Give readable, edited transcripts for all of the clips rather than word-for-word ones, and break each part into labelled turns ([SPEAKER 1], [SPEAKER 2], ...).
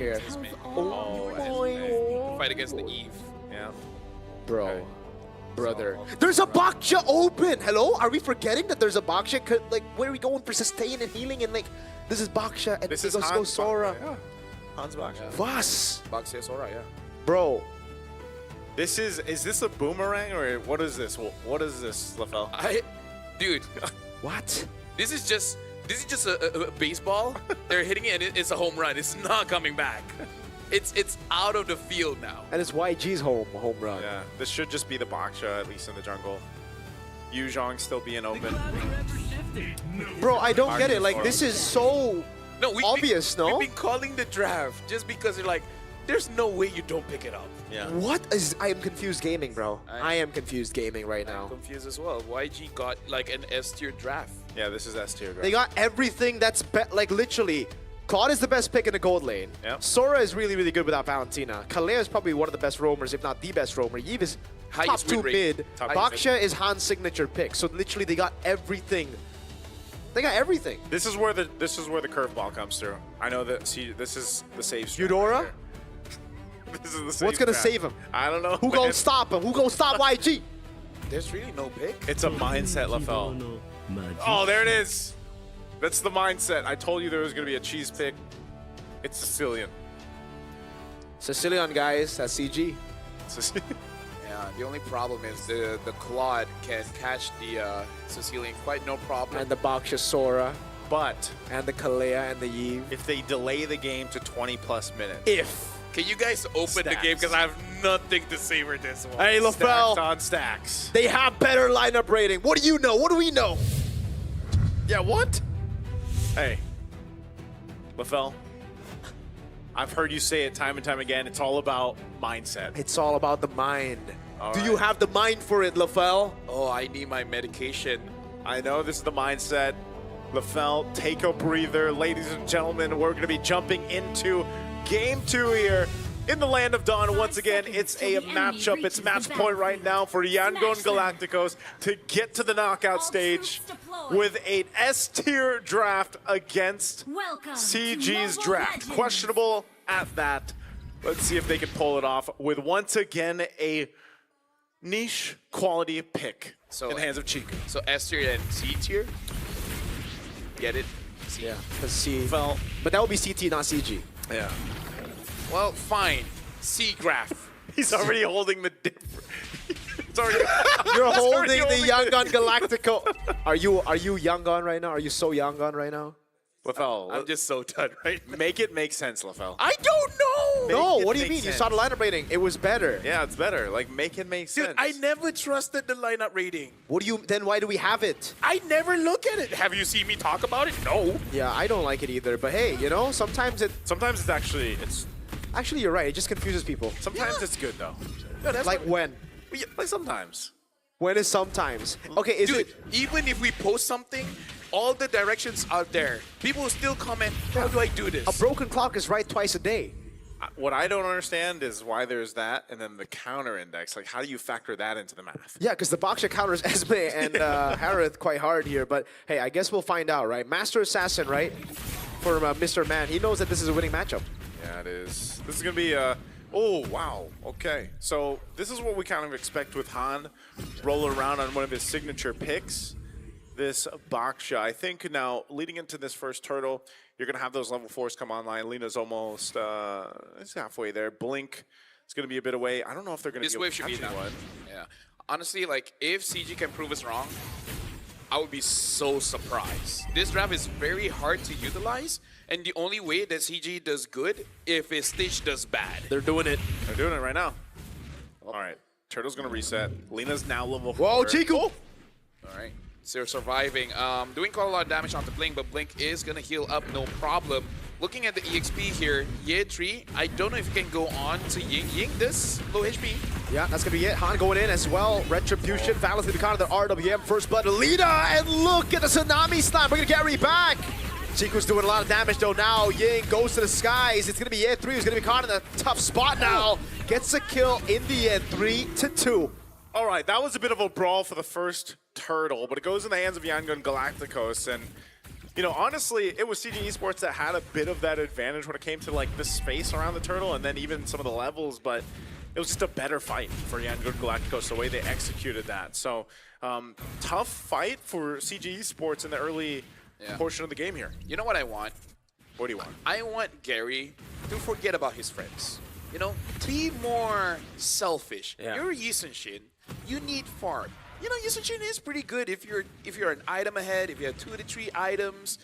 [SPEAKER 1] here.
[SPEAKER 2] Oh, fight against the Eve.
[SPEAKER 3] Yeah.
[SPEAKER 1] Bro.
[SPEAKER 3] Okay.
[SPEAKER 1] Brother. There's a Baksha open! Hello? Are we forgetting that there's a Baksha? Like, where are we going for sustain and healing? And like, this is Baksha and
[SPEAKER 3] This
[SPEAKER 1] this
[SPEAKER 3] is
[SPEAKER 1] goes
[SPEAKER 3] Hans
[SPEAKER 1] Sora.
[SPEAKER 3] Yeah. Hans Baksha.
[SPEAKER 1] Vas!
[SPEAKER 2] Baksha Sora, yeah.
[SPEAKER 1] Bro.
[SPEAKER 3] Is this a boomerang or what is this? What is this, LaFell?
[SPEAKER 2] Dude,
[SPEAKER 1] What?
[SPEAKER 2] this is just a baseball. They're hitting it and it's a home run. It's not coming back. It's out of the field now.
[SPEAKER 1] And it's YG's home run.
[SPEAKER 3] Yeah, this should just be the Baksha, at least in the jungle. Yu Zhong still being open.
[SPEAKER 1] Bro, I don't get it. Like, this is so obvious, no?
[SPEAKER 2] We've been calling the draft just because you're like, there's no way you don't pick it up.
[SPEAKER 3] Yeah.
[SPEAKER 1] What is... I am confused gaming, bro. I am confused gaming right
[SPEAKER 2] I'm
[SPEAKER 1] now.
[SPEAKER 2] confused as well. YG got like an S tier draft.
[SPEAKER 3] Yeah, this is S tier.
[SPEAKER 1] They got everything that's... like, literally... Claude is the best pick in the gold lane.
[SPEAKER 3] Yep.
[SPEAKER 1] Sora is really, really good without Valentina. Kalea is probably one of the best roamers, if not the best roamer. Yves is top
[SPEAKER 2] Highest
[SPEAKER 1] 2
[SPEAKER 2] win rate.
[SPEAKER 1] mid.
[SPEAKER 3] Top
[SPEAKER 1] Baksha is Han's signature pick. So literally they got everything. They got everything.
[SPEAKER 3] This is where the curveball comes through. I know that. See, this is the save strat.
[SPEAKER 1] Eudora?
[SPEAKER 3] Right here. This is the save
[SPEAKER 1] What's gonna
[SPEAKER 3] strat.
[SPEAKER 1] save him?
[SPEAKER 3] I don't know.
[SPEAKER 1] Who gonna stop him? Who gonna stop YG?
[SPEAKER 2] There's really no pick.
[SPEAKER 3] It's a mindset, LaFell. Oh, there it is. That's the mindset. I told you there was gonna be a cheese pick. It's Sicilian.
[SPEAKER 1] Sicilian guys, that's CG.
[SPEAKER 2] Yeah, the only problem is the Claude can catch the Sicilian quite no problem.
[SPEAKER 1] And the Baksha Sora.
[SPEAKER 3] But
[SPEAKER 1] And the Kalea and the Yves.
[SPEAKER 3] if they delay the game to 20+ minutes,
[SPEAKER 1] If.
[SPEAKER 2] Can you guys open the game because I have nothing to say for this one.
[SPEAKER 1] Hey,
[SPEAKER 3] stacks
[SPEAKER 1] LaFell.
[SPEAKER 3] on stacks.
[SPEAKER 1] They have better lineup rating. What do you know? What do we know?
[SPEAKER 3] Yeah, what? Hey, LaFell. I've heard you say it time and time again. It's all about mindset.
[SPEAKER 1] It's all about the mind.
[SPEAKER 3] All
[SPEAKER 1] Do you
[SPEAKER 3] right.
[SPEAKER 1] have the mind for it, LaFell?
[SPEAKER 2] Oh, I need my medication.
[SPEAKER 3] I know this is the mindset. LaFell, take a breather. Ladies and gentlemen, we're going to be jumping into Game 2 here in the Land of Dawn. Once again, it's a matchup. It's match point right now for Yangon Galacticos to get to the knockout stage with an S-tier draft against CG's draft. Questionable at that. Let's see if they can pull it off with, once again, a niche quality pick in the hands of Chico.
[SPEAKER 2] So S tier and C tier? Get it? C.
[SPEAKER 1] Yeah, because C.
[SPEAKER 3] Well,
[SPEAKER 1] But that would be CT, not CG.
[SPEAKER 3] yeah.
[SPEAKER 2] Well, fine. C graph.
[SPEAKER 3] He's already holding the different. It's already.
[SPEAKER 1] You're
[SPEAKER 3] He's
[SPEAKER 1] holding
[SPEAKER 3] already
[SPEAKER 1] the Yangon Galactico. Are you Yangon right now? Are you so Yangon right now?
[SPEAKER 3] LaFell,
[SPEAKER 2] I'm just so done right now.
[SPEAKER 3] make it make sense, LaFell.
[SPEAKER 2] I don't know!
[SPEAKER 1] No,
[SPEAKER 3] it
[SPEAKER 1] what do you
[SPEAKER 3] make
[SPEAKER 1] mean? You
[SPEAKER 3] sense.
[SPEAKER 1] saw the lineup rating. It was better.
[SPEAKER 3] Yeah, it's better. Like, make it make
[SPEAKER 2] Dude,
[SPEAKER 3] sense.
[SPEAKER 2] I never trusted the lineup rating.
[SPEAKER 1] What do you? Then why do we have it?
[SPEAKER 2] I never look at it. Have you seen me talk about it? No.
[SPEAKER 1] Yeah, I don't like it either. But hey, you know, sometimes it.
[SPEAKER 3] Sometimes it's actually
[SPEAKER 1] Actually, you're right. It just confuses people.
[SPEAKER 3] Sometimes it's good though.
[SPEAKER 2] No, that's
[SPEAKER 1] Like when?
[SPEAKER 3] Yeah, like sometimes.
[SPEAKER 1] When is sometimes? Okay, is
[SPEAKER 2] Dude,
[SPEAKER 1] it?
[SPEAKER 2] even if we post something, all the directions out there, people will still comment, how do I do this?
[SPEAKER 1] A broken clock is right twice a day.
[SPEAKER 3] What I don't understand is why there's that, and then the counter index. Like, how do you factor that into the math?
[SPEAKER 1] Yeah, because the Baksha counters Esme and Harith quite hard here. But hey, I guess we'll find out, right? Master Assassin, right? For Mr. Man, he knows that this is a winning matchup.
[SPEAKER 3] Yeah, it is. This is gonna be a. Oh wow. Okay, so this is what we kind of expect with Han rolling around on one of his signature picks. This Baksha, I think now leading into this first turtle, you're gonna have those level 4s come online. Lena's almost it's halfway there. Blink is gonna be a bit away. I don't know if they're gonna
[SPEAKER 2] This
[SPEAKER 3] be
[SPEAKER 2] wave should be
[SPEAKER 3] catching
[SPEAKER 2] enough.
[SPEAKER 3] one.
[SPEAKER 2] Yeah. Honestly, like, if CG can prove us wrong, I would be so surprised. This draft is very hard to utilize, and the only way that CG does good if his Stitch does bad.
[SPEAKER 1] They're doing it.
[SPEAKER 3] They're doing it right now. All right, Turtle's gonna reset. Lena's now level 4.
[SPEAKER 1] Whoa, Chico!
[SPEAKER 2] All right. So they're surviving. Doing quite a lot of damage onto Blink, but Blink is going to heal up, no problem. Looking at the EXP here, Ye 3, I don't know if he can go on to Ying. Ying, this low HP.
[SPEAKER 1] Yeah, that's gonna be it. Han going in as well. Retribution, Valence to be caught of the RWM. First blood, Alita, and look at the tsunami slam. We're gonna carry back. Chico's doing a lot of damage though now. Ying goes to the skies. It's gonna be Ye 3 who's gonna be caught in a tough spot now. Gets a kill in the end, 3-2.
[SPEAKER 3] All right, that was a bit of a brawl for the first turtle, but it goes in the hands of Yangon Galacticos, and You know, honestly, it was CG Esports that had a bit of that advantage when it came to like the space around the turtle and then even some of the levels, but it was just a better fight for Yangon Galacticos, the way they executed that. So, tough fight for CG Esports in the early portion of the game here.
[SPEAKER 2] You know what I want?
[SPEAKER 3] What do you want?
[SPEAKER 2] I want Gary to forget about his friends. You know, be more selfish.
[SPEAKER 3] Yeah.
[SPEAKER 2] You're Yisenshin. You need farm. You know, Yisenshin is pretty good if you're an item ahead, if you have 2 to 3 items.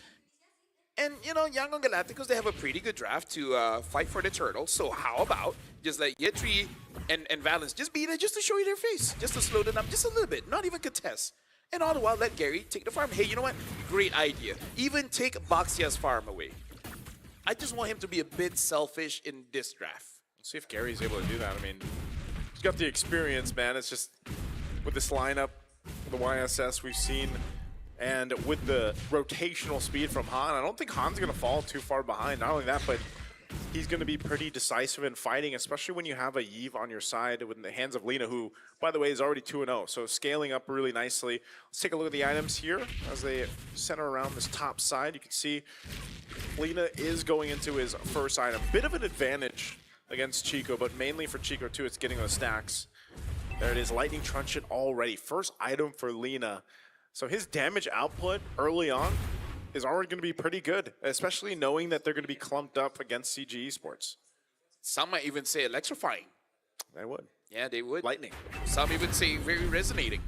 [SPEAKER 2] And, you know, Yangon Galacticos, they have a pretty good draft to fight for the turtle. So how about just let Yetri and Valens just be there just to show you their face, just to slow them down just a little bit, not even contest. And all the while, let Gary take the farm. Hey, you know what? Great idea. Even take Baxia's farm away. I just want him to be a bit selfish in this draft.
[SPEAKER 3] Let's see if Gary's able to do that. I mean, he's got the experience, man. It's just with this lineup, the YSS we've seen, and with the rotational speed from Han, I don't think Han's going to fall too far behind. Not only that, but he's going to be pretty decisive in fighting, especially when you have a Yve on your side with the hands of Lina, who, by the way, is already 2-0. So scaling up really nicely. Let's take a look at the items here as they center around this top side. You can see Lina is going into his first item. Bit of an advantage against Chico, but mainly for Chico too, it's getting the stacks. There it is, Lightning Truncheon already. First item for Lina. So his damage output early on is already going to be pretty good, especially knowing that they're going to be clumped up against CG Esports.
[SPEAKER 2] Some might even say electrifying.
[SPEAKER 3] They would.
[SPEAKER 2] Yeah, they would.
[SPEAKER 3] Lightning.
[SPEAKER 2] Some even say very resonating.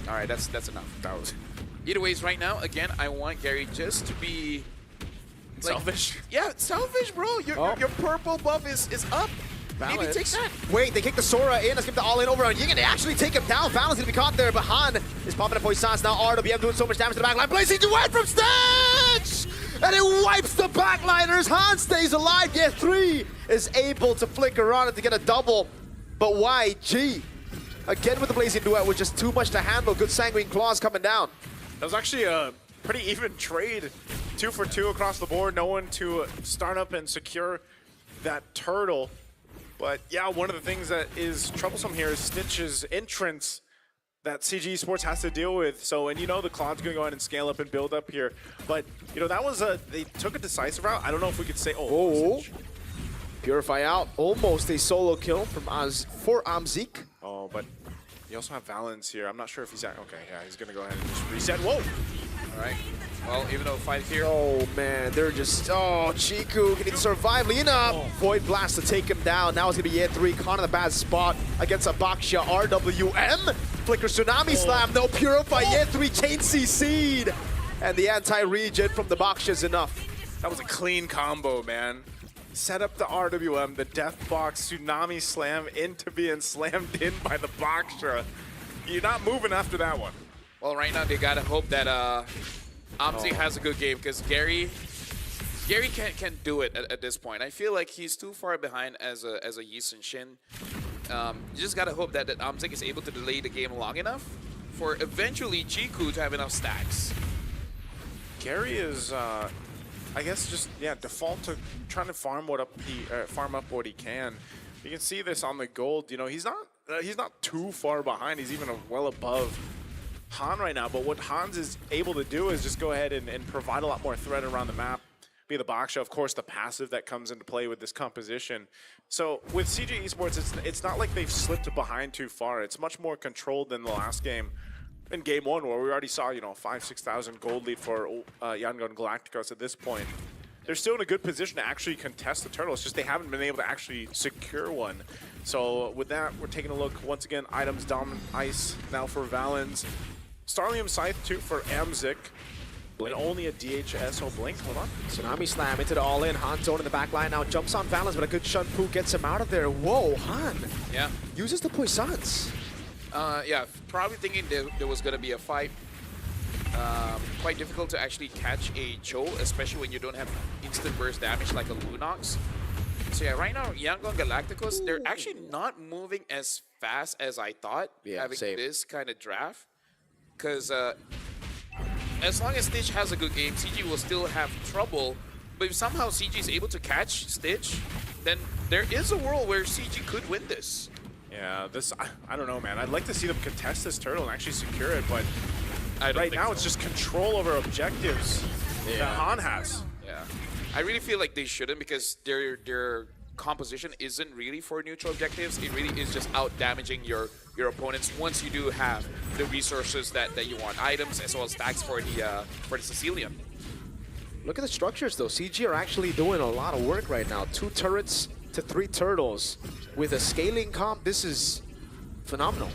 [SPEAKER 2] All right, that's enough.
[SPEAKER 3] That was
[SPEAKER 2] Either ways, right now, again, I want Gary just to be like,
[SPEAKER 3] selfish.
[SPEAKER 2] Yeah, selfish, bro. Your purple buff is up. Maybe take that.
[SPEAKER 1] Wait, they kick the Sora in. Let's get the all-in over on Ying, and they actually take him down. Valens gonna be caught there, but Han is popping up Poissons. Now RWM doing so much damage to the backline. Blazing duet from Stitch! And it wipes the backliners. Han stays alive, yet 3 is able to flicker on it to get a double. But YG, again with the Blazing duet, was just too much to handle. Good Sanguine Claws coming down.
[SPEAKER 3] That was actually a pretty even trade. 2 for 2 across the board. No one to start up and secure that turtle. But yeah, one of the things that is troublesome here is Stitch's entrance that CG Esports has to deal with. So, and you know the Cloud's going to go ahead and scale up and build up here. But, you know, that was they took a decisive route. I don't know if we could say, Stitch.
[SPEAKER 1] Purify out. Almost a solo kill from for Amzik.
[SPEAKER 3] Oh, but you also have Valens here. I'm not sure if he's at, okay, yeah, he's going to go ahead and just reset. Whoa!
[SPEAKER 2] All right. Well, even though fight here.
[SPEAKER 1] Oh man, they're just, Chiku, can he survive? Lina, Void Blast to take him down. Now it's gonna be Year 3, caught in a bad spot against a Baxia RWM. Flicker Tsunami Slam, no Purify, Year 3 chain CC'd. And the anti-regen from the Baxia is enough.
[SPEAKER 3] That was a clean combo, man. Set up the RWM, the Death Box, Tsunami Slam into being slammed in by the Baxia. You're not moving after that one.
[SPEAKER 2] Well, right now they gotta hope that Amzik has a good game, because Gary can do it at this point. I feel like he's too far behind as a Yisenshin. You just gotta hope that Amzik is able to delay the game long enough for eventually Chiku to have enough stacks.
[SPEAKER 3] Gary is, I guess, just default to trying to farm up what he can. You can see this on the gold. You know, he's not too far behind. He's even well above Han right now, but what Hans is able to do is just go ahead and provide a lot more threat around the map. Be the Baksha, of course, the passive that comes into play with this composition. So with CG Esports, it's not like they've slipped behind too far. It's much more controlled than the last game. In game 1, where we already saw, 5,000-6,000 gold lead for Yangon Galacticos at this point. They're still in a good position to actually contest the turtle. It's just they haven't been able to actually secure one. So with that, we're taking a look once again. Items Dominant Ice now for Valens. Starlium Scythe too for Amzik. And only a DHS. Oh, Blink, hold on.
[SPEAKER 1] Tsunami Slam into the all-in. Han zone in the back line now jumps on Valens, but a good Shunpu gets him out of there. Whoa, Han.
[SPEAKER 2] Yeah.
[SPEAKER 1] Uses the Poissons.
[SPEAKER 2] Yeah, probably thinking there was going to be a fight. Quite difficult to actually catch a Cho, especially when you don't have instant burst damage like a Lunox. So yeah, right now, Yangon Galacticos, they're actually not moving as fast as I thought, having this kind of draft. Because as long as Stitch has a good game, CG will still have trouble. But if somehow CG is able to catch Stitch, then there is a world where CG could win this.
[SPEAKER 3] Yeah, I don't know, man. I'd like to see them contest this turtle and actually secure it, but
[SPEAKER 2] I don't
[SPEAKER 3] right
[SPEAKER 2] think
[SPEAKER 3] now
[SPEAKER 2] so.
[SPEAKER 3] it's just control over objectives that Han has.
[SPEAKER 2] Yeah, I really feel like they shouldn't because their composition isn't really for neutral objectives. It really is just out damaging your opponents once you do have the resources that you want, items as well as stacks for the Sicilian.
[SPEAKER 1] Look at the structures though. CG are actually doing a lot of work right now. 2 turrets to 3 turtles with a scaling comp. This is phenomenal.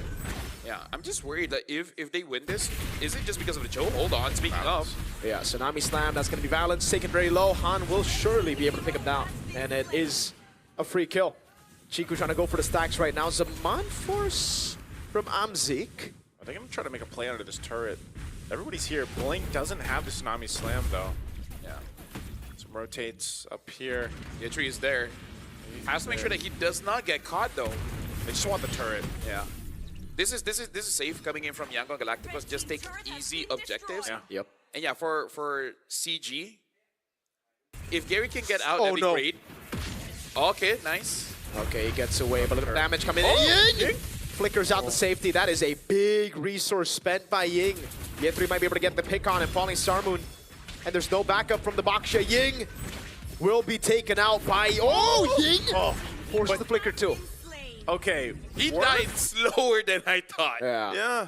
[SPEAKER 2] Yeah, I'm just worried that if they win this, is it just because of the choke? Hold on, speaking of.
[SPEAKER 1] Yeah, Tsunami Slam, that's going to be Valence, taken very low. Han will surely be able to pick him down. And it is a free kill. Chiku trying to go for the stacks right now. Zaman Force from Amzik.
[SPEAKER 3] I think I'm trying to make a play under this turret. Everybody's here. Blink doesn't have the Tsunami Slam though.
[SPEAKER 2] Yeah,
[SPEAKER 3] Some rotates up here.
[SPEAKER 2] the tree is there. Has to make sure that he does not get caught though.
[SPEAKER 3] They just want the turret.
[SPEAKER 2] Yeah. This is safe coming in from Yangon Galacticos. Just take easy objectives.
[SPEAKER 3] Yeah.
[SPEAKER 1] Yep.
[SPEAKER 2] And yeah, for CG, if Gary can get out,
[SPEAKER 1] Oh,
[SPEAKER 2] that'd be
[SPEAKER 1] no.
[SPEAKER 2] great. Okay, nice.
[SPEAKER 1] Okay, he gets away, but look at the damage coming in.
[SPEAKER 2] Oh,
[SPEAKER 1] Ying!
[SPEAKER 2] Ying!
[SPEAKER 1] Flickers out the safety. That is a big resource spent by Ying. Ye3 might be able to get the pick on and falling Sarmoon. And there's no backup from the Baksha. Ying will be taken out by... Oh, Ying!
[SPEAKER 3] Oh,
[SPEAKER 1] Forces the flicker too.
[SPEAKER 3] okay.
[SPEAKER 2] He
[SPEAKER 3] What?
[SPEAKER 2] died slower than I thought.
[SPEAKER 1] Yeah.
[SPEAKER 3] Yeah.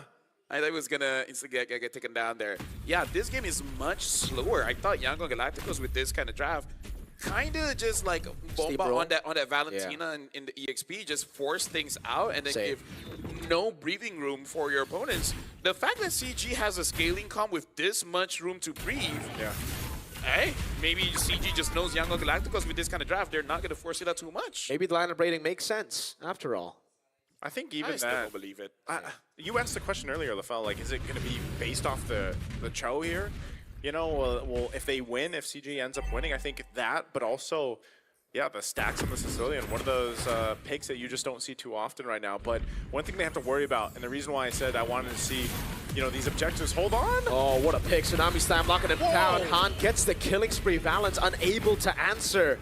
[SPEAKER 2] I thought he was gonna instantly get taken down there. Yeah, this game is much slower. I thought Yangon Galacticos with this kind of draft, kinda just like bomba
[SPEAKER 1] Steamroll.
[SPEAKER 2] on that Valentina in the EXP, just force things out and then
[SPEAKER 1] Same.
[SPEAKER 2] give no breathing room for your opponents. The fact that CG has a scaling comp with this much room to breathe,
[SPEAKER 3] Yeah.
[SPEAKER 2] hey, maybe CG just knows Yangon Galacticos with this kind of draft, they're not gonna force it out too much.
[SPEAKER 1] Maybe the lineup rating makes sense after all.
[SPEAKER 3] I think
[SPEAKER 2] I
[SPEAKER 3] even
[SPEAKER 2] still
[SPEAKER 3] that.
[SPEAKER 2] don't believe it.
[SPEAKER 3] You asked the question earlier, Lafel, like, is it going to be based off the Cho here? You know, well, if they win, if CG ends up winning, I think that, but also, yeah, the stacks on the Sicilian, one of those picks that you just don't see too often right now. But one thing they have to worry about, and the reason why I said I wanted to see, you know, these objectives, hold on.
[SPEAKER 1] Oh, what a pick. Tsunami Slam locking him down. Han gets the killing spree. Valence unable to answer.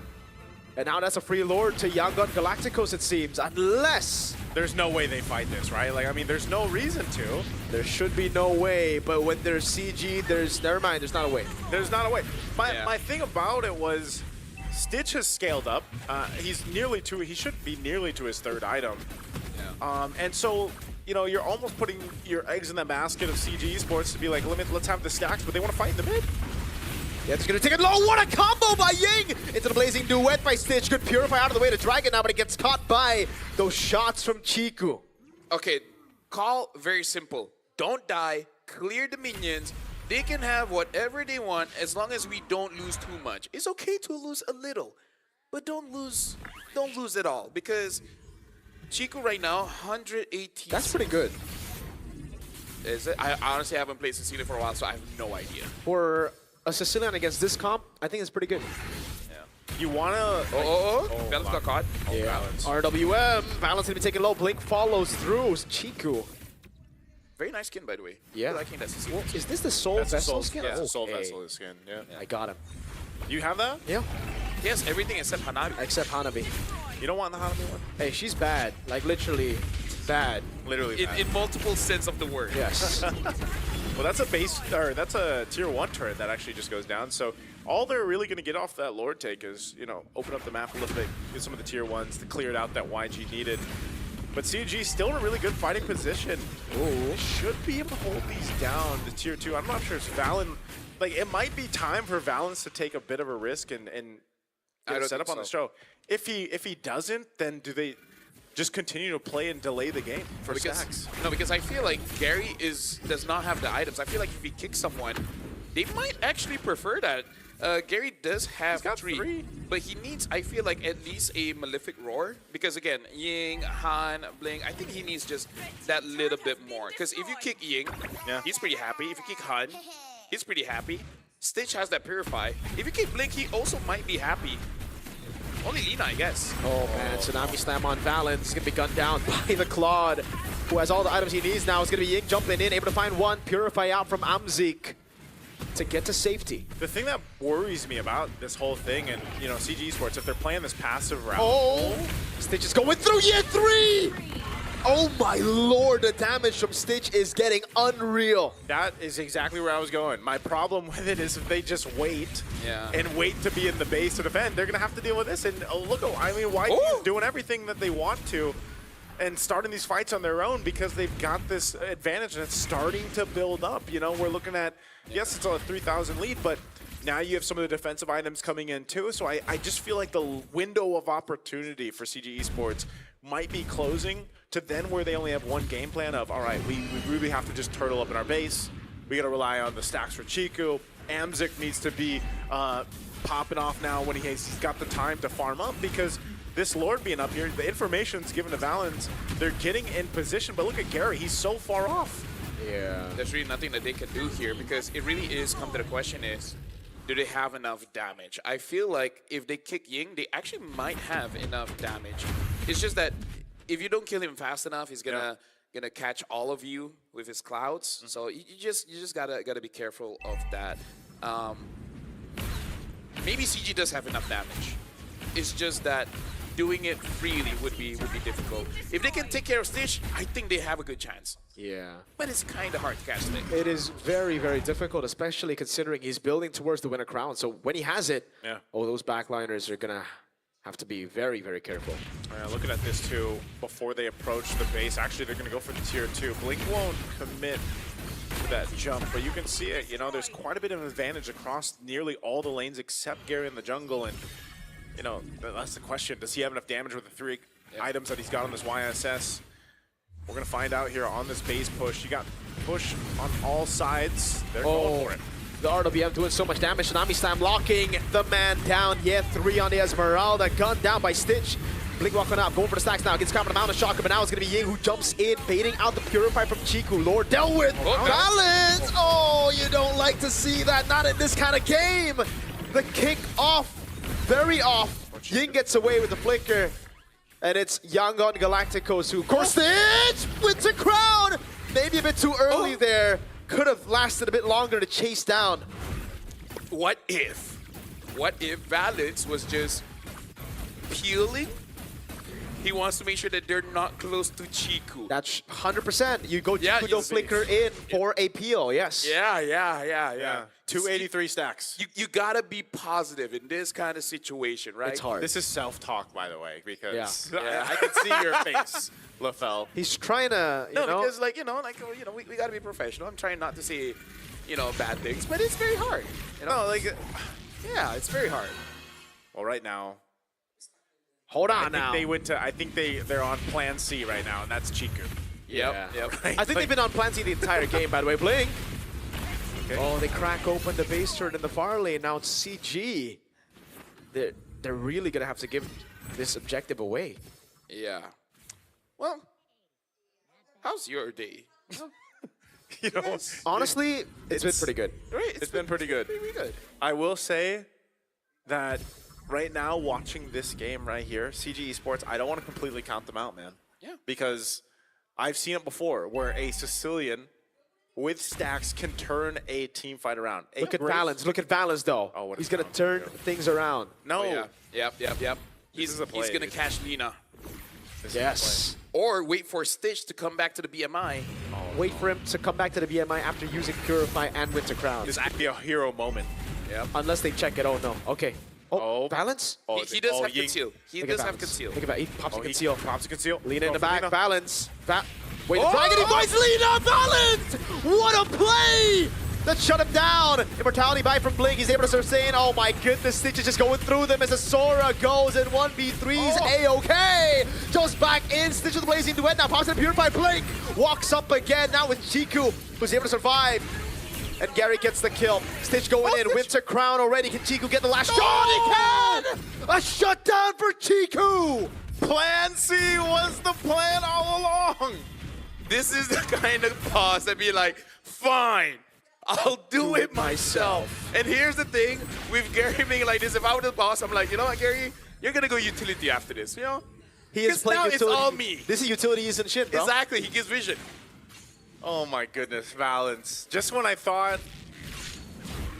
[SPEAKER 1] And now that's a free lord to Yangon Galacticos, it seems. Unless
[SPEAKER 3] There's no way they fight this, right? Like, I mean, there's no reason to.
[SPEAKER 1] there should be no way. But when there's CG, never mind, there's not a way.
[SPEAKER 3] There's not a way.
[SPEAKER 2] Yeah.
[SPEAKER 3] My thing about it was Stitch has scaled up. He should be nearly to his 3rd item.
[SPEAKER 2] Yeah.
[SPEAKER 3] And so, you know, you're almost putting your eggs in the basket of CG Esports to be like, let's have the stacks, but they want to fight in the mid.
[SPEAKER 1] Yeah, it's gonna take it low. What a combo by Ying! Into the blazing duet by Stitch. Good purify out of the way to Dragon now, but it gets caught by those shots from Chiku.
[SPEAKER 2] Okay, call very simple. Don't die, clear the minions. They can have whatever they want as long as we don't lose too much. It's okay to lose a little, but don't lose at all because Chiku right now 118.
[SPEAKER 1] That's pretty good.
[SPEAKER 2] Is it? I honestly haven't played Cecilia for a while, so I have no idea.
[SPEAKER 1] For a Sicilian against this comp, I think it's pretty good.
[SPEAKER 2] Yeah.
[SPEAKER 3] You want to...
[SPEAKER 2] Oh, Valence got caught.
[SPEAKER 3] Valence.
[SPEAKER 1] RWM. Valence gonna be taking low. Blink follows through. Chiku.
[SPEAKER 2] Very nice skin, by the way.
[SPEAKER 1] Yeah.
[SPEAKER 2] I liking that Cecilia.
[SPEAKER 1] Is this the Soul
[SPEAKER 3] That's a
[SPEAKER 1] Vessel
[SPEAKER 3] soul,
[SPEAKER 1] skin?
[SPEAKER 3] yeah, it's a soul
[SPEAKER 1] Okay.
[SPEAKER 3] vessel skin. Yeah.
[SPEAKER 1] I got him.
[SPEAKER 3] You have that?
[SPEAKER 1] Yeah.
[SPEAKER 2] He has everything except Hanabi.
[SPEAKER 1] Except Hanabi.
[SPEAKER 3] You don't want the Hanami one?
[SPEAKER 1] Hey, she's bad. Like, literally bad.
[SPEAKER 3] Literally.
[SPEAKER 2] In multiple sense of the word.
[SPEAKER 1] Yes.
[SPEAKER 3] Well, that's a tier 1 turret that actually just goes down. So all they're really going to get off that Lord take is, you know, open up the map a little bit, get some of the tier 1s to clear it out that YG needed. But CG still in a really good fighting position.
[SPEAKER 1] Ooh.
[SPEAKER 3] Should be able to hold these down, the tier 2. I'm not sure it's Valen. Like, it might be time for Valence to take a bit of a risk and
[SPEAKER 2] I
[SPEAKER 3] get
[SPEAKER 2] don't
[SPEAKER 3] set up
[SPEAKER 2] think
[SPEAKER 3] on the
[SPEAKER 2] so.
[SPEAKER 3] show. If he doesn't, then do they just continue to play and delay the game for stacks?
[SPEAKER 2] No, because I feel like Gary does not have the items. I feel like if he kicks someone, they might actually prefer that. Gary does have
[SPEAKER 3] He's got three.
[SPEAKER 2] but he needs, I feel like, at least a Malefic Roar. Because again, Ying, Han, Blink, I think he needs just that little bit more. Because if you kick Ying,
[SPEAKER 3] Yeah.
[SPEAKER 2] he's pretty happy. If you kick Han, he's pretty happy. Stitch has that Purify. If you kick Blink, he also might be happy. Only Lina, I guess.
[SPEAKER 1] Oh man, Tsunami Slam on Valence. He's gonna be gunned down by the Claude, who has all the items he needs now. It's gonna be Ying jumping in, able to find one. Purify out from Amzik to get to safety.
[SPEAKER 3] The thing that worries me about this whole thing, and you know, CG Esports, if they're playing this passive route,
[SPEAKER 1] Oh! Stitch is going through year 3! Oh my lord, the damage from Stitch is getting unreal.
[SPEAKER 3] That is exactly where I was going. My problem with it is if they just wait and wait to be in the base to defend, they're going to have to deal with this. And look, I mean, YG is doing everything that they want to and starting these fights on their own because they've got this advantage and it's starting to build up. You know, we're looking at, yes, it's a 3,000 lead, but now you have some of the defensive items coming in too. So I just feel like the window of opportunity for CG Esports might be closing to then where they only have one game plan of, all right, we really have to just turtle up in our base. We got to rely on the stacks for Chiku. Amzik needs to be popping off now when he's got the time to farm up because this Lord being up here, the information's given to Valens. They're getting in position, but look at Gary. He's so far off.
[SPEAKER 2] Yeah. There's really nothing that they can do here because it really is come to the question is, do they have enough damage? I feel like if they kick Ying, they actually might have enough damage. It's just that if you don't kill him fast enough, he's gonna catch all of you with his clouds. So you just gotta be careful of that. Maybe CG does have enough damage. It's just that doing it freely would be difficult. If they can take care of Stitch, I think they have a good chance.
[SPEAKER 1] Yeah.
[SPEAKER 2] But it's kind of hard to catch Stitch.
[SPEAKER 1] It is very, very difficult, especially considering he's building towards the winner crown. So when he has it, those backliners are going to have to be very, very careful.
[SPEAKER 3] Looking at this too, before they approach the base, actually they're going to go for the tier 2. Blink won't commit to that jump, but you can see it. You know, there's quite a bit of advantage across nearly all the lanes except Gary in the jungle. And, you know, that's the question. Does he have enough damage with the 3 items that he's got on this YSS? We're going to find out here on this base push. You got push on all sides. They're going for it.
[SPEAKER 1] The RWM doing so much damage. Tsunami Slam locking the man down. Yeah, 3 on the Esmeralda. Gun down by Stitch. Blink walking up, going for the stacks now. Gets caught in the Mountain Shocker, but now it's going to be Ying who jumps in, baiting out the Purify from Chiku. Lord dealt with. Balance! Oh, you don't like to see that. Not in this kind of game. The kick off. Very off. Ying gets away with the flicker. And it's Yangon Galacticos who, of course, Stitch wins a crown! Maybe a bit too early there. Could have lasted a bit longer to chase down.
[SPEAKER 2] What if Valence was just peeling? He wants to make sure that they're not close to Chiku.
[SPEAKER 1] That's 100%. You go Chiku, don't flicker in for a peel, yes.
[SPEAKER 2] Yeah.
[SPEAKER 3] 283 stacks.
[SPEAKER 2] You gotta be positive in this kind of situation, right?
[SPEAKER 1] It's hard.
[SPEAKER 3] This is self-talk, by the way, because
[SPEAKER 2] Yeah.
[SPEAKER 3] I can see your face, LaFell.
[SPEAKER 1] He's trying to, you know.
[SPEAKER 2] because we gotta be professional. I'm trying not to say, bad things, but it's very hard.
[SPEAKER 3] No,
[SPEAKER 2] Yeah, it's very hard.
[SPEAKER 3] well, right now,
[SPEAKER 1] Hold on
[SPEAKER 3] I think they're on plan C right now, and that's Chiku.
[SPEAKER 2] Yep.
[SPEAKER 1] I think they've been on plan C the entire game, by the way. Blink. Okay. Oh, they crack open the base turret in the far lane. Now it's CG. They're really going to have to give this objective away.
[SPEAKER 2] Yeah. Well, how's your day?
[SPEAKER 1] Honestly, it's been pretty good.
[SPEAKER 2] Right,
[SPEAKER 3] It's been pretty good.
[SPEAKER 2] Pretty good.
[SPEAKER 3] I will say that right now, watching this game right here, CG Esports, I don't want to completely count them out, man.
[SPEAKER 2] Yeah.
[SPEAKER 3] Because I've seen it before where a Sicilian with stacks can turn a team fight around.
[SPEAKER 1] Look at Valens. Look at Valens, though.
[SPEAKER 3] Oh, what
[SPEAKER 1] he's going to turn things around.
[SPEAKER 3] No.
[SPEAKER 2] Oh, yeah. Yep. He's going to catch Lina.
[SPEAKER 1] Yes.
[SPEAKER 2] Or wait for Stitch to come back to the BMI.
[SPEAKER 1] Wait for him to come back to the BMI after using Purify and Winter Crown.
[SPEAKER 3] It's actually a hero moment.
[SPEAKER 2] Yep.
[SPEAKER 1] Unless they check it. Oh, no. Okay. Oh, Valens?
[SPEAKER 2] He does have conceal. He does have conceal.
[SPEAKER 1] Think about it. He pops a conceal.
[SPEAKER 3] Pops a conceal.
[SPEAKER 1] Lina in the back.
[SPEAKER 3] Lina.
[SPEAKER 1] Valens. Wait, the dragon. He finds Lina. Valens! What a play! That shut him down. Immortality buy from Blink. He's able to sustain. Oh my goodness, Stitch is just going through them as a Sora goes in 1v3's A-OK. Just back in. Stitch with the Blazing Duet now. Pops in Purify. Blink walks up again now with Chiku, who's able to survive. And Gary gets the kill. Stitch going in. Winter Crown already. Can Chiku get the last shot? He can! A shutdown for Chiku!
[SPEAKER 3] Plan C was the plan all along.
[SPEAKER 2] This is the kind of pause that be like, fine, I'll do it myself. And here's the thing, with Gary being like this, if I were the boss, I'm like, you know what, Gary? You're going to go utility after this, you know?
[SPEAKER 1] He is playing
[SPEAKER 2] now
[SPEAKER 1] utility.
[SPEAKER 2] It's all me.
[SPEAKER 1] This is utilities and shit, bro.
[SPEAKER 2] Exactly, he gives vision.
[SPEAKER 3] Oh my goodness, Valens. Just when I thought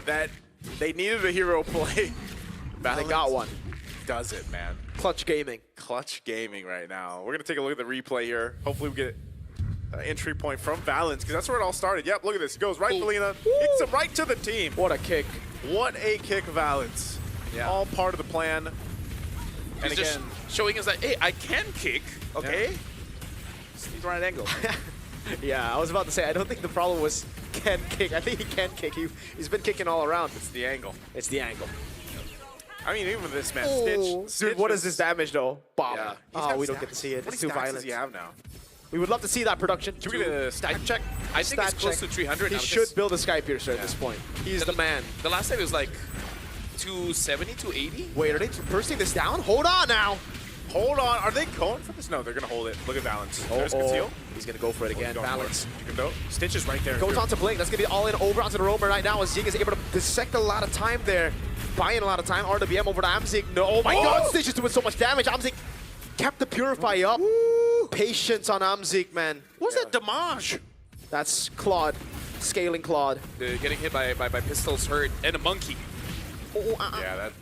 [SPEAKER 3] that they needed a hero play,
[SPEAKER 1] They got one.
[SPEAKER 3] does it, man.
[SPEAKER 1] Clutch gaming.
[SPEAKER 3] Clutch gaming right now. We're going to take a look at the replay here. Hopefully we get an entry point from Valens, because that's where it all started. Yep, look at this. He goes right to Lena, kicks him right to the team.
[SPEAKER 1] What a kick.
[SPEAKER 3] What a kick, Valens.
[SPEAKER 2] Yeah.
[SPEAKER 3] All part of the plan. And
[SPEAKER 2] He's just
[SPEAKER 3] again,
[SPEAKER 2] showing us that, hey, I can kick, okay?
[SPEAKER 3] Yeah.
[SPEAKER 2] He's right angle.
[SPEAKER 1] Yeah, I was about to say, I don't think the problem was can kick. I think he can kick. He's been kicking all around.
[SPEAKER 3] it's the angle.
[SPEAKER 1] It's the angle.
[SPEAKER 3] I mean, even with this man,
[SPEAKER 1] Oh,
[SPEAKER 3] Stitch.
[SPEAKER 1] dude, what is this damage though? Bomb.
[SPEAKER 2] Yeah.
[SPEAKER 3] He's
[SPEAKER 1] Oh,
[SPEAKER 3] got
[SPEAKER 1] we don't
[SPEAKER 3] stacks.
[SPEAKER 1] get to see it.
[SPEAKER 3] What
[SPEAKER 1] It's too
[SPEAKER 3] stacks
[SPEAKER 1] violent.
[SPEAKER 3] does he have now?
[SPEAKER 1] We would love to see that production.
[SPEAKER 3] Should we get a stack check?
[SPEAKER 2] I think it's
[SPEAKER 1] Stat
[SPEAKER 2] close
[SPEAKER 1] check.
[SPEAKER 2] to 300
[SPEAKER 1] He
[SPEAKER 2] now.
[SPEAKER 1] should build a Sky Piercer at this point. He's the man.
[SPEAKER 2] The last time it was like 270, 280.
[SPEAKER 1] Wait, are they bursting this down? Hold on now.
[SPEAKER 3] Hold on. Are they going for this? No, they're going to hold it. Look at Valens. There's conceal.
[SPEAKER 1] He's going to go for it again. Balance.
[SPEAKER 3] You can go. Stitch is right there.
[SPEAKER 1] Goes on to Blink. That's going to be all in over onto the roamer right now as Ying is able to dissect a lot of time there. Buying a lot of time. RWM over to Amzik. No, oh my god, Stitch is doing so much damage. Amzik kept the Purify up. Patience on Amzik, man.
[SPEAKER 3] What's that damage?
[SPEAKER 1] That's Claude. Scaling Claude.
[SPEAKER 2] Getting hit by pistols hurt, and a monkey.
[SPEAKER 3] Yeah, that.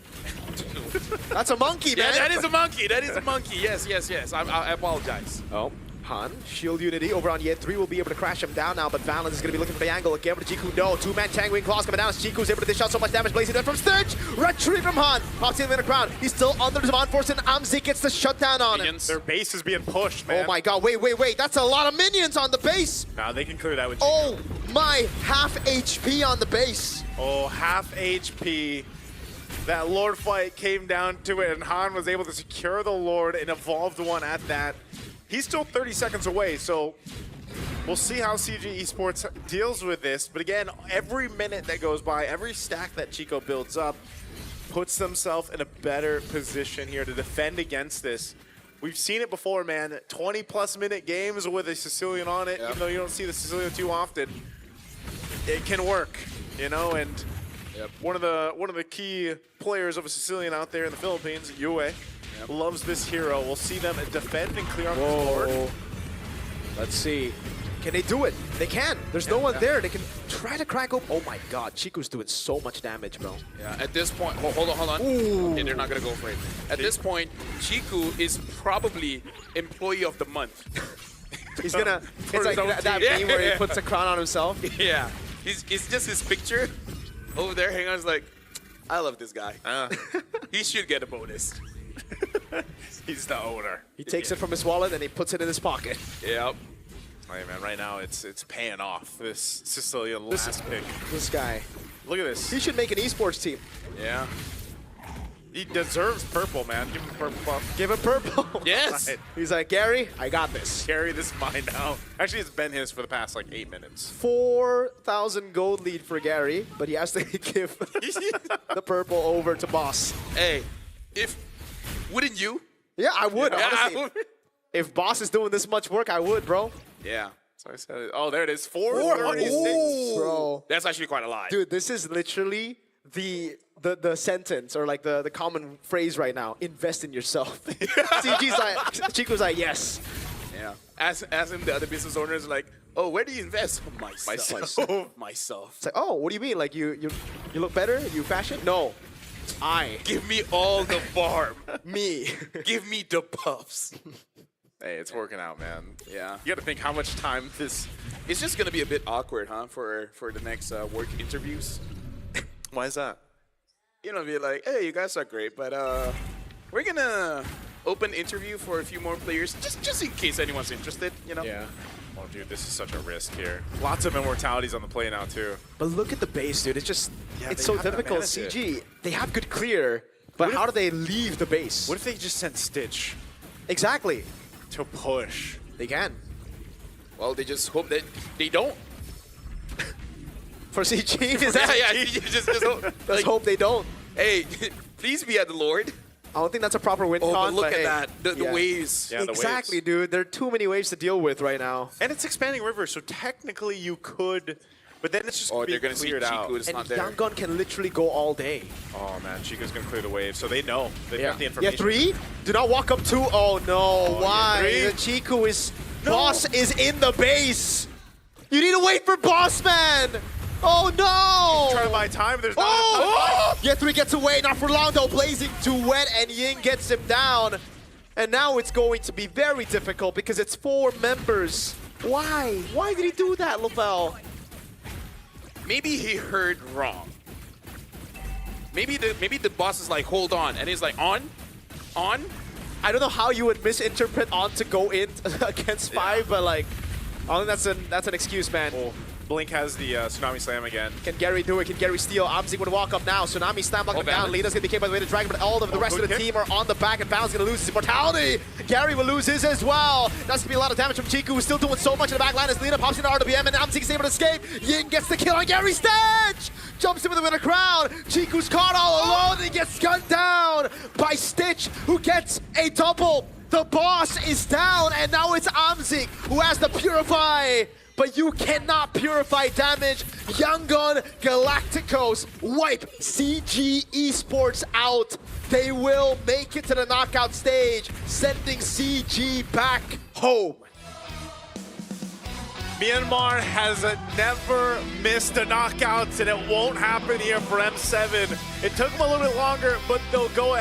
[SPEAKER 1] That's a monkey, man.
[SPEAKER 2] Yeah, that is a monkey. That is a monkey. Yes, yes, yes. I apologize.
[SPEAKER 1] Oh, Han. Shield Unity over on Yen 3 will be able to crash him down now, but Valens is going to be looking for the angle again with Jiku. No, two-man Tang Wing Claws coming down. Jiku's able to dish out so much damage. Blazing dead from Stitch. Retrieve from Han. Pops in the crowd. He's still under the Divine Force, and Amzik gets the shutdown on him.
[SPEAKER 2] Minions.
[SPEAKER 3] Their base is being pushed, man.
[SPEAKER 1] Oh my god, wait. That's a lot of minions on the base.
[SPEAKER 3] Nah, they can clear that with Jiku.
[SPEAKER 1] Oh my, half HP on the base.
[SPEAKER 3] Oh, half HP. That Lord fight came down to it, and Han was able to secure the Lord and evolved one at that. He's still 30 seconds away, so we'll see how CG Esports deals with this. But again, every minute that goes by, every stack that Chico builds up, puts themselves in a better position here to defend against this. We've seen it before, man. 20-plus minute games with a Sicilian on it, even though you don't see the Sicilian too often. It can work, you know, and one of the key players of a Sicilian out there in the Philippines, Yue, loves this hero. We'll see them defend and clear on this board.
[SPEAKER 1] Let's see. Can they do it? They can. There's no one there. They can try to crack open. Oh my god, Chiku's doing so much damage, bro.
[SPEAKER 2] Yeah, at this point, hold on.
[SPEAKER 1] Ooh.
[SPEAKER 2] Okay, they're not gonna go for it. At this point, Chiku is probably employee of the month.
[SPEAKER 1] He's gonna, it's like that
[SPEAKER 2] Yeah.
[SPEAKER 1] meme where he puts a crown on himself.
[SPEAKER 2] Yeah, it's just his picture over there hanging on. It's like, I love this guy. He should get a bonus.
[SPEAKER 3] He's the owner.
[SPEAKER 1] He takes it from his wallet and he puts it in his pocket.
[SPEAKER 2] Yep.
[SPEAKER 3] Hey man, right now it's paying off. This Sicilian last pick.
[SPEAKER 1] This guy.
[SPEAKER 3] Look at this.
[SPEAKER 1] He should make an esports team.
[SPEAKER 2] Yeah.
[SPEAKER 3] He deserves purple, man. Give him purple buff.
[SPEAKER 1] Give him purple.
[SPEAKER 2] Yes.
[SPEAKER 3] Right.
[SPEAKER 1] He's like, Gary, I got this.
[SPEAKER 3] Carry this mine now. Actually, it's been his for the past like 8 minutes.
[SPEAKER 1] 4,000 gold lead for Gary, but he has to give the purple over to Boss.
[SPEAKER 2] Hey, wouldn't you?
[SPEAKER 1] Yeah, I would,
[SPEAKER 2] Yeah, I
[SPEAKER 1] honestly.
[SPEAKER 2] would.
[SPEAKER 1] If Boss is doing this much work, I would, bro.
[SPEAKER 2] Yeah.
[SPEAKER 3] So I said, oh, there it is. 436.
[SPEAKER 1] Bro.
[SPEAKER 2] That's actually quite a lot.
[SPEAKER 1] Dude, this is literally the sentence or like the common phrase right now. Invest in yourself. CG's like, Chico's like, yes.
[SPEAKER 2] Yeah. As him, the other business owner is like, oh, where do you invest? Myself. Myself.
[SPEAKER 1] It's like, oh, what do you mean? Like you look better? You fashion? No.
[SPEAKER 2] Give me all the farm.
[SPEAKER 1] Me.
[SPEAKER 2] Give me the puffs.
[SPEAKER 3] Hey, it's working out, man.
[SPEAKER 2] Yeah.
[SPEAKER 3] You got to think how much time this.
[SPEAKER 2] It's just gonna be a bit awkward, huh, for the next work interviews.
[SPEAKER 3] Why is that?
[SPEAKER 2] You know, be like, hey, you guys are great, but we're gonna open interview for a few more players, just in case anyone's interested. You know.
[SPEAKER 3] Yeah. Oh, dude, this is such a risk here. Lots of immortalities on the play now too.
[SPEAKER 1] But look at the base, dude. It's just, it's
[SPEAKER 3] they
[SPEAKER 1] so
[SPEAKER 3] have to
[SPEAKER 1] difficult.
[SPEAKER 3] manage it.
[SPEAKER 1] CG, they have good clear, but how do they leave the base?
[SPEAKER 3] What if they just sent Stitch
[SPEAKER 1] Exactly.
[SPEAKER 3] to push?
[SPEAKER 1] They can.
[SPEAKER 2] Well, they just hope that they don't.
[SPEAKER 1] For CG, is that?
[SPEAKER 2] Yeah. You just hope,
[SPEAKER 1] Let's
[SPEAKER 2] like,
[SPEAKER 1] hope they don't.
[SPEAKER 2] hey, please be at the Lord.
[SPEAKER 1] I don't think that's a proper win
[SPEAKER 2] Oh,
[SPEAKER 1] con.
[SPEAKER 2] but look at
[SPEAKER 1] hey,
[SPEAKER 2] that, the
[SPEAKER 1] yeah.
[SPEAKER 2] waves.
[SPEAKER 3] Yeah, the
[SPEAKER 1] Exactly,
[SPEAKER 3] waves.
[SPEAKER 1] dude. There are too many waves to deal with right now.
[SPEAKER 3] And it's expanding river, so technically you could, but then it's just
[SPEAKER 2] Oh,
[SPEAKER 3] gonna be
[SPEAKER 2] they're gonna see
[SPEAKER 3] cleared out.
[SPEAKER 2] Chiku. It's
[SPEAKER 1] And
[SPEAKER 2] not there.
[SPEAKER 1] Yangon can literally go all day.
[SPEAKER 3] Oh man, Chico's gonna clear the wave, so they know. They've got the
[SPEAKER 1] Yeah,
[SPEAKER 3] information.
[SPEAKER 1] 3? Do not walk up 2. Oh no, why?
[SPEAKER 3] three?
[SPEAKER 1] The Chiku is... Boss is in the base. You need to wait for Boss, man. Oh no!
[SPEAKER 3] Trying to buy time, there's not
[SPEAKER 1] Oh! Ye3 gets away, not for long though. Blazing too wet, and Ying gets him down. And now it's going to be very difficult because it's 4 members. Why? Why did he do that, Lavelle?
[SPEAKER 2] Maybe he heard wrong. Maybe the boss is like, hold on, and he's like, on.
[SPEAKER 1] I don't know how you would misinterpret on to go in against 5, but like, I think that's an excuse, man.
[SPEAKER 3] Oh, Blink has the Tsunami Slam again.
[SPEAKER 1] Can Gary do it? Can Gary steal? Amzik would walk up now. Tsunami Slam knocking him down.
[SPEAKER 2] Balance.
[SPEAKER 1] Lita's gonna be kicked by the way to Dragon, but all of the rest of the
[SPEAKER 3] good
[SPEAKER 1] team are on the back, and Balance gonna lose his immortality. Gary will lose his as well. That's gonna be a lot of damage from Chiku, who's still doing so much in the back line as Lita pops into RWM, and Amzik is able to escape. Ying gets the kill on Gary's stage! Jumps in with the winner crown. Chiku's caught all alone, and he gets gunned down by Stitch, who gets a double. The boss is down, and now it's Amzik who has to purify. But you cannot purify damage. Yangon Galacticos wipe CG Esports out. They will make it to the knockout stage, sending CG back home.
[SPEAKER 3] Myanmar has never missed a knockout, and it won't happen here for M7. It took them a little bit longer, but they'll go ahead.